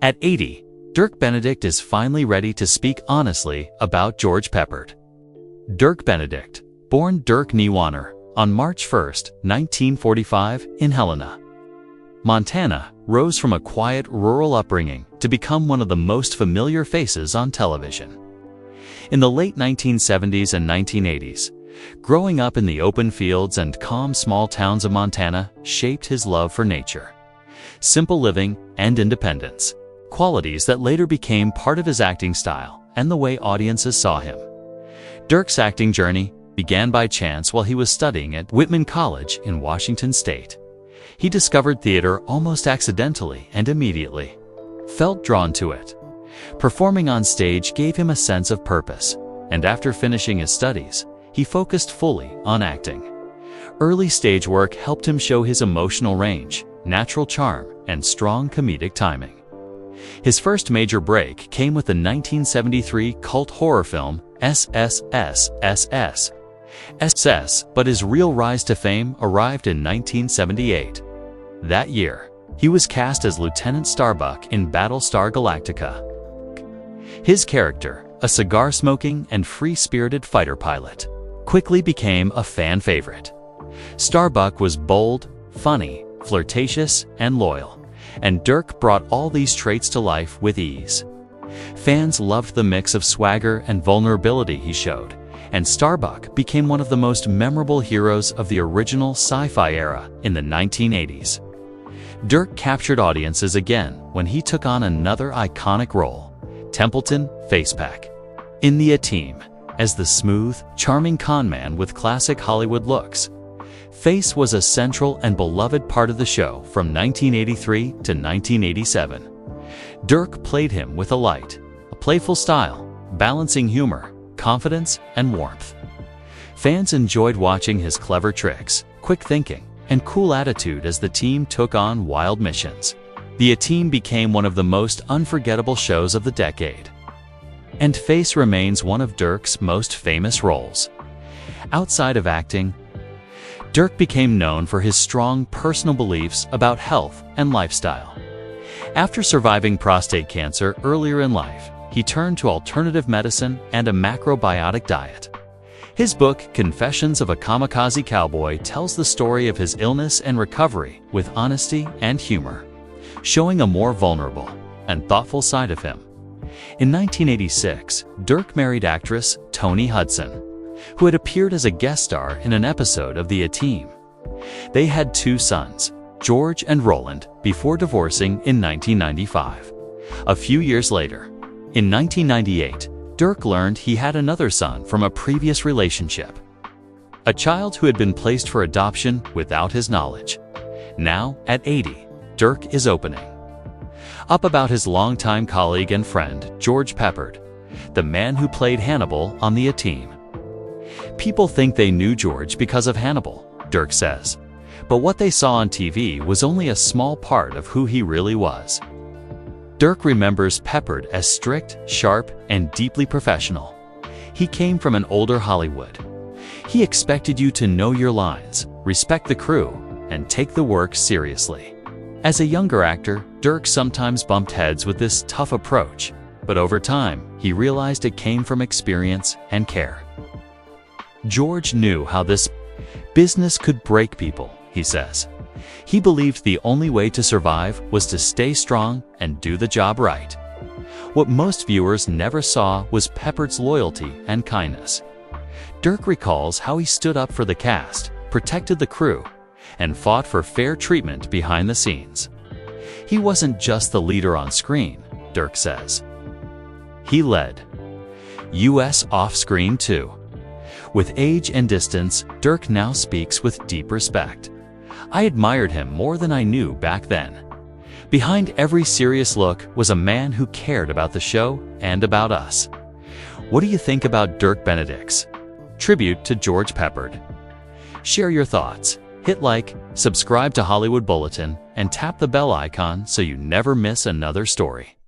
At 80, Dirk Benedict is finally ready to speak honestly about George Peppard. Dirk Benedict, born Dirk Niewanner on March 1, 1945 in Helena, Montana, rose from a quiet rural upbringing to become one of the most familiar faces on television. In the late 1970s and 1980s, growing up in the open fields and calm small towns of Montana shaped his love for nature, simple living, and independence, qualities that later became part of his acting style and the way audiences saw him. Dirk's acting journey began by chance while he was studying at Whitman College in Washington State. He discovered theater almost accidentally and immediately felt drawn to it. Performing on stage gave him a sense of purpose, and after finishing his studies, he focused fully on acting. Early stage work helped him show his emotional range, natural charm, and strong comedic timing. His first major break came with the 1973 cult horror film SSSSS, but his real rise to fame arrived in 1978. That year, he was cast as Lieutenant Starbuck in Battlestar Galactica. His character, a cigar-smoking and free-spirited fighter pilot, quickly became a fan favorite. Starbuck was bold, funny, flirtatious, and loyal, and Dirk brought all these traits to life with ease. Fans loved the mix of swagger and vulnerability he showed, and Starbuck became one of the most memorable heroes of the original sci-fi era in the 1980s. Dirk captured audiences again when he took on another iconic role, Templeton Facepack, in The A-Team, as the smooth, charming conman with classic Hollywood looks. Face was a central and beloved part of the show from 1983 to 1987. Dirk played him with a playful style, balancing humor, confidence, and warmth. Fans enjoyed watching his clever tricks, quick thinking, and cool attitude as the team took on wild missions. The A-Team became one of the most unforgettable shows of the decade, and Face remains one of Dirk's most famous roles. Outside of acting, Dirk became known for his strong personal beliefs about health and lifestyle. After surviving prostate cancer earlier in life, he turned to alternative medicine and a macrobiotic diet. His book, Confessions of a Kamikaze Cowboy, tells the story of his illness and recovery with honesty and humor, showing a more vulnerable and thoughtful side of him. In 1986, Dirk married actress Toni Hudson, who had appeared as a guest star in an episode of The A-Team. They had 2 sons, George and Roland, before divorcing in 1995. A few years later, in 1998, Dirk learned he had another son from a previous relationship, a child who had been placed for adoption without his knowledge. Now, at 80, Dirk is opening up about his longtime colleague and friend, George Peppard, the man who played Hannibal on The A-Team. People think they knew George because of Hannibal, Dirk says, but what they saw on TV was only a small part of who he really was. Dirk remembers Peppard as strict, sharp, and deeply professional. He came from an older Hollywood. He expected you to know your lines, respect the crew, and take the work seriously. As a younger actor, Dirk sometimes bumped heads with this tough approach, but over time, he realized it came from experience and care. George knew how this business could break people, he says. He believed the only way to survive was to stay strong and do the job right. What most viewers never saw was Peppard's loyalty and kindness. Dirk recalls how he stood up for the cast, protected the crew, and fought for fair treatment behind the scenes. He wasn't just the leader on screen, Dirk says. He led us off-screen too. With age and distance, Dirk now speaks with deep respect. I admired him more than I knew back then. Behind every serious look was a man who cared about the show and about us. What do you think about Dirk Benedict's tribute to George Peppard? Share your thoughts. Hit like, subscribe to Hollywood Bulletin, and tap the bell icon so you never miss another story.